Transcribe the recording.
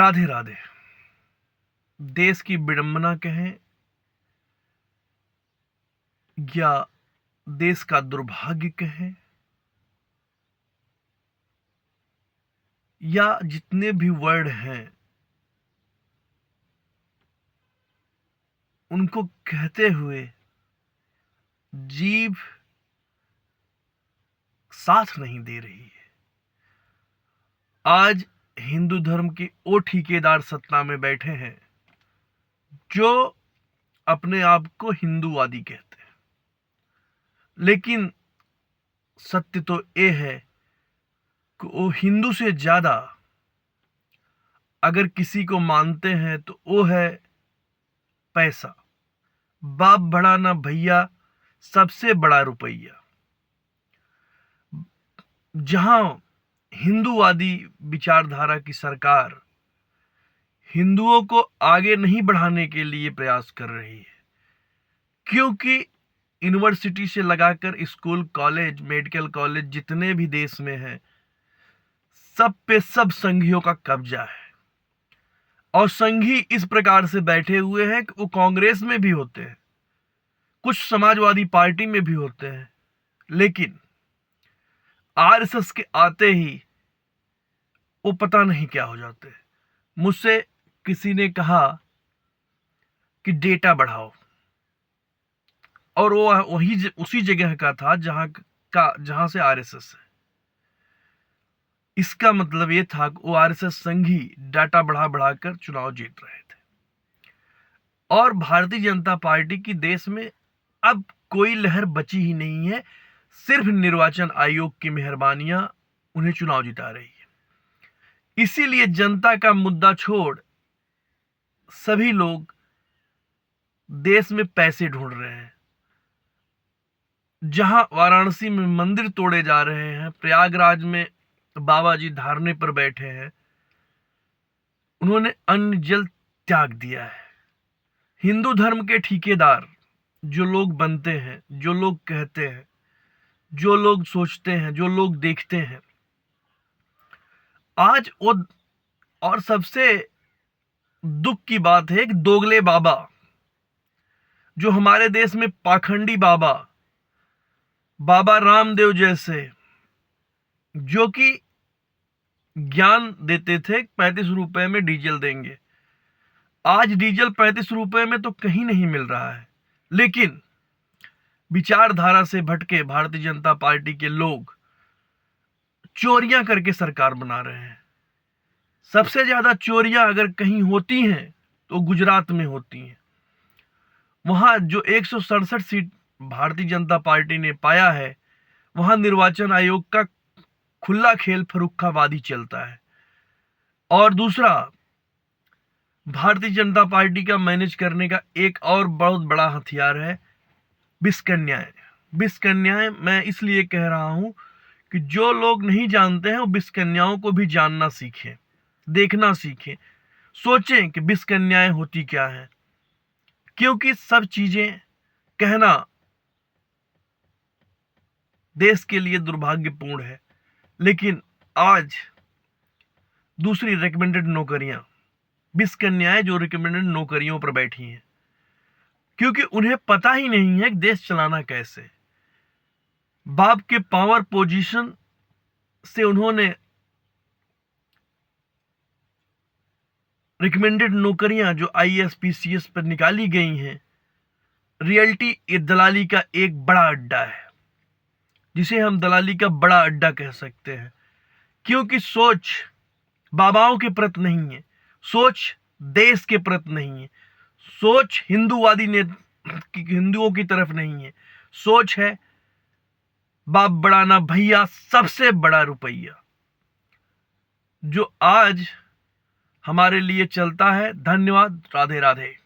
राधे राधे। देश की विडंबना कहें या देश का दुर्भाग्य कहें या जितने भी वर्ड हैं उनको कहते हुए जीभ साथ नहीं दे रही है। आज हिंदू धर्म के वो ठेकेदार सत्ता में बैठे हैं जो अपने आप को हिंदूवादी कहते हैं, लेकिन सत्य तो ये है कि वो हिंदू से ज्यादा अगर किसी को मानते हैं तो वो है पैसा। बाप बड़ा ना भैया, सबसे बड़ा रुपया। जहां हिंदूवादी विचारधारा की सरकार हिंदुओं को आगे नहीं बढ़ाने के लिए प्रयास कर रही है, क्योंकि यूनिवर्सिटी से लगाकर स्कूल, कॉलेज, मेडिकल कॉलेज जितने भी देश में हैं, सब पे सब संघियों का कब्जा है। और संघी इस प्रकार से बैठे हुए हैं कि वो कांग्रेस में भी होते हैं, कुछ समाजवादी पार्टी में भी होते हैं, लेकिन आरएसएस के आते ही वो पता नहीं क्या हो जाते हैं। मुझसे किसी ने कहा कि डेटा बढ़ाओ, और वो वही उसी जगह का था जहां से आरएसएस है। इसका मतलब ये था कि वो आरएसएस संघी डाटा बढ़ा बढ़ाकर चुनाव जीत रहे थे। और भारतीय जनता पार्टी की देश में अब कोई लहर बची ही नहीं है, सिर्फ निर्वाचन आयोग की मेहरबानियां उन्हें चुनाव जिता रही है। इसीलिए जनता का मुद्दा छोड़ सभी लोग देश में पैसे ढूंढ रहे हैं। जहां वाराणसी में मंदिर तोड़े जा रहे हैं, प्रयागराज में बाबा जी धरने पर बैठे हैं, उन्होंने अन्न जल त्याग दिया है। हिंदू धर्म के ठेकेदार जो लोग बनते हैं, जो लोग कहते हैं, जो लोग सोचते हैं, जो लोग देखते हैं, आज वो, और सबसे दुख की बात है कि दोगले बाबा जो हमारे देश में पाखंडी बाबा, बाबा रामदेव जैसे, जो कि ज्ञान देते थे 35 रुपए में डीजल देंगे, आज डीजल 35 रुपए में तो कहीं नहीं मिल रहा है। लेकिन विचारधारा से भटके भारतीय जनता पार्टी के लोग चोरियां करके सरकार बना रहे हैं। सबसे ज्यादा चोरियां अगर कहीं होती हैं तो गुजरात में होती हैं। वहां जो 167 सीट भारतीय जनता पार्टी ने पाया है, वहां निर्वाचन आयोग का खुला खेल फर्रुखाबादी चलता है। और दूसरा, भारतीय जनता पार्टी का मैनेज करने का एक और बहुत बड़ा हथियार है विषकन्याएं। विषकन्याएं मैं इसलिए कह रहा हूं कि जो लोग नहीं जानते हैं वो विषकन्याओं को भी जानना सीखें, देखना सीखें, सोचें कि विषकन्याएं होती क्या है। क्योंकि सब चीजें कहना देश के लिए दुर्भाग्यपूर्ण है, लेकिन आज दूसरी रिकमेंडेड नौकरियां, विषकन्याएं जो रिकमेंडेड नौकरियों पर बैठी हैं, क्योंकि उन्हें पता ही नहीं है कि देश चलाना कैसे। बाप के पावर पोजीशन से उन्होंने रिकमेंडेड नौकरियां जो आईएएस पीसीएस पर निकाली गई हैं, रियलिटी ये दलाली का एक बड़ा अड्डा है, जिसे हम दलाली का बड़ा अड्डा कह सकते हैं। क्योंकि सोच बाबाओं के प्रति नहीं है, सोच देश के प्रति नहीं है, सोच हिंदूवादी ने हिंदुओं की तरफ नहीं है, सोच है बाप बड़ा ना भैया, सबसे बड़ा रुपया, जो आज हमारे लिए चलता है। धन्यवाद। राधे राधे।